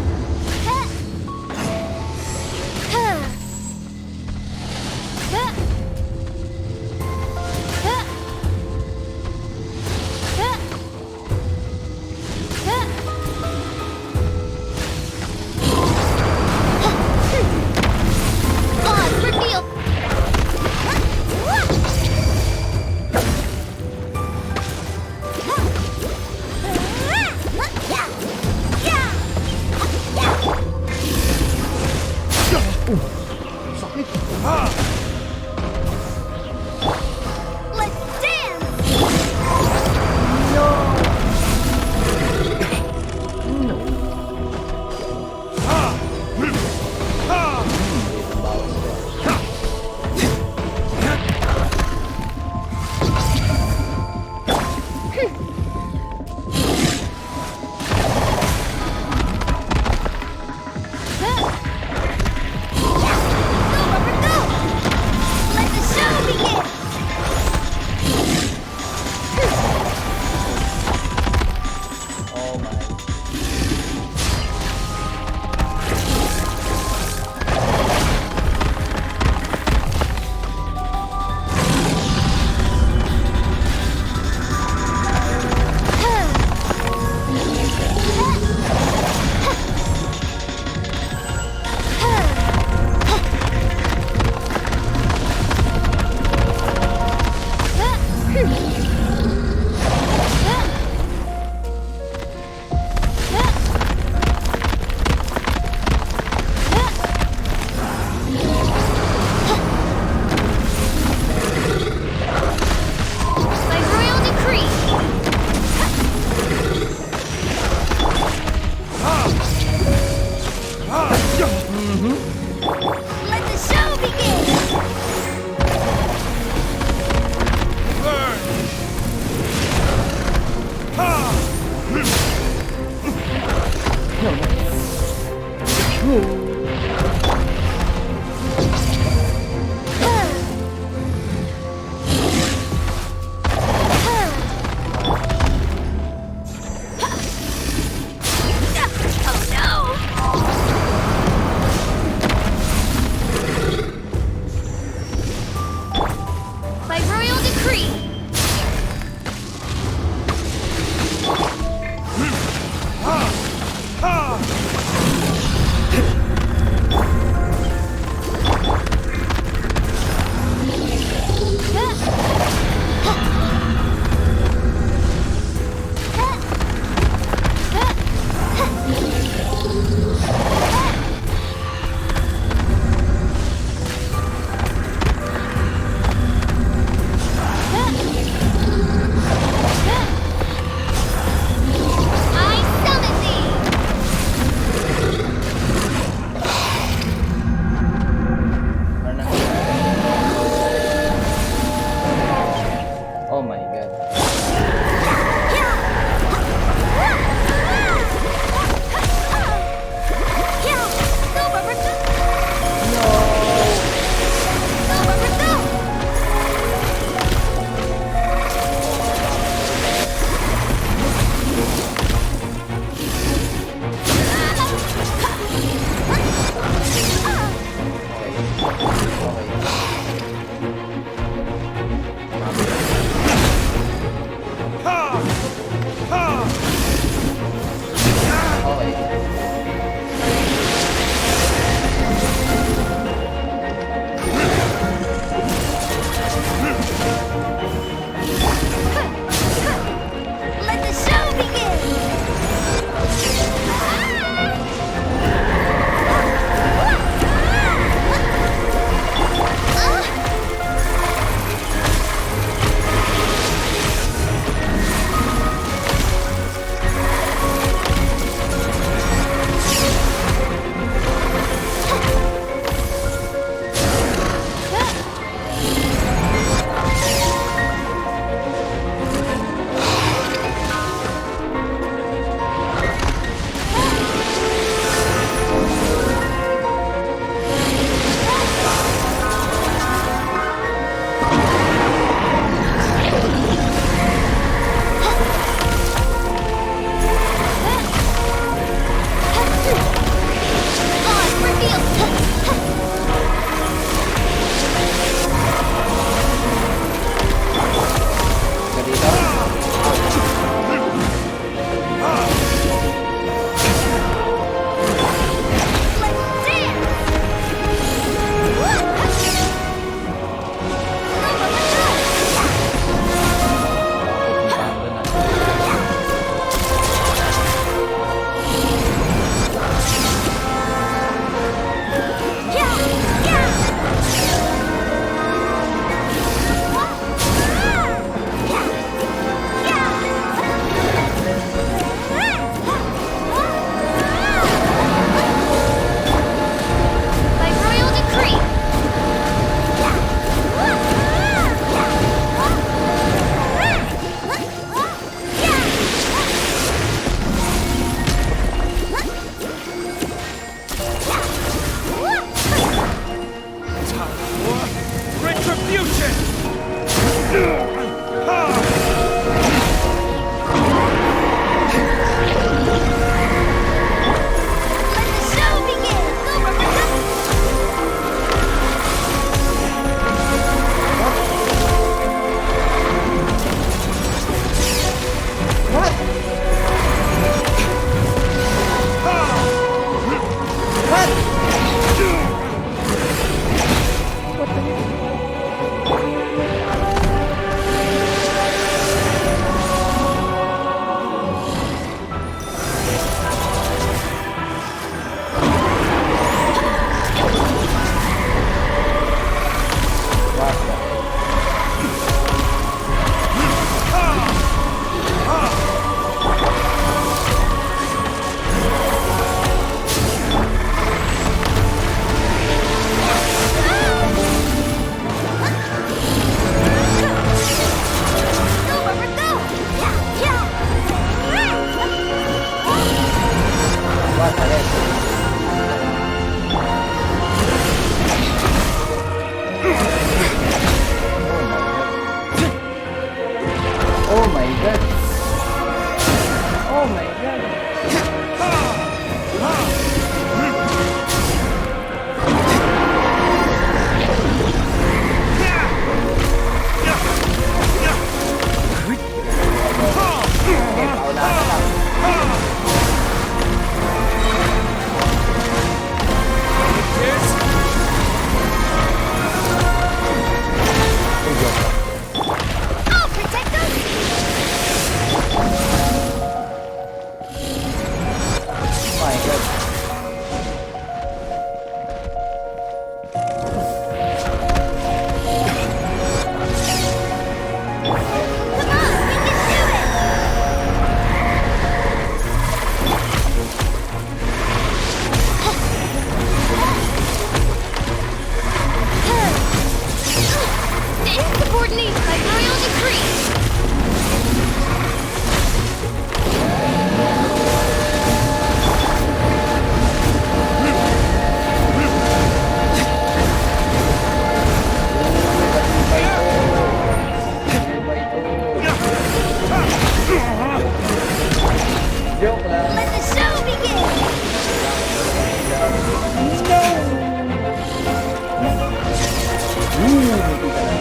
Hindi ka na.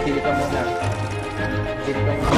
Pili ka muna. Pili ka muna.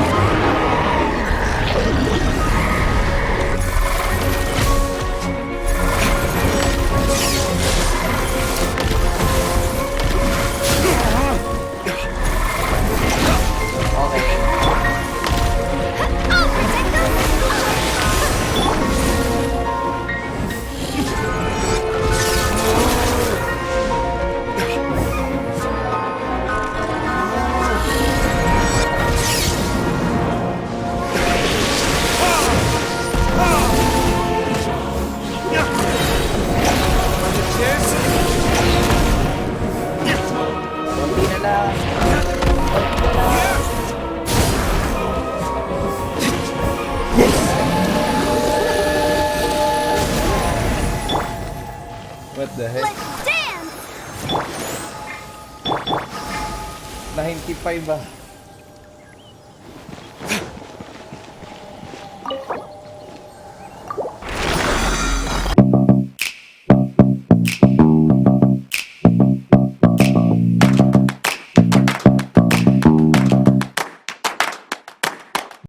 What the heck? Let's dance! 95 ba?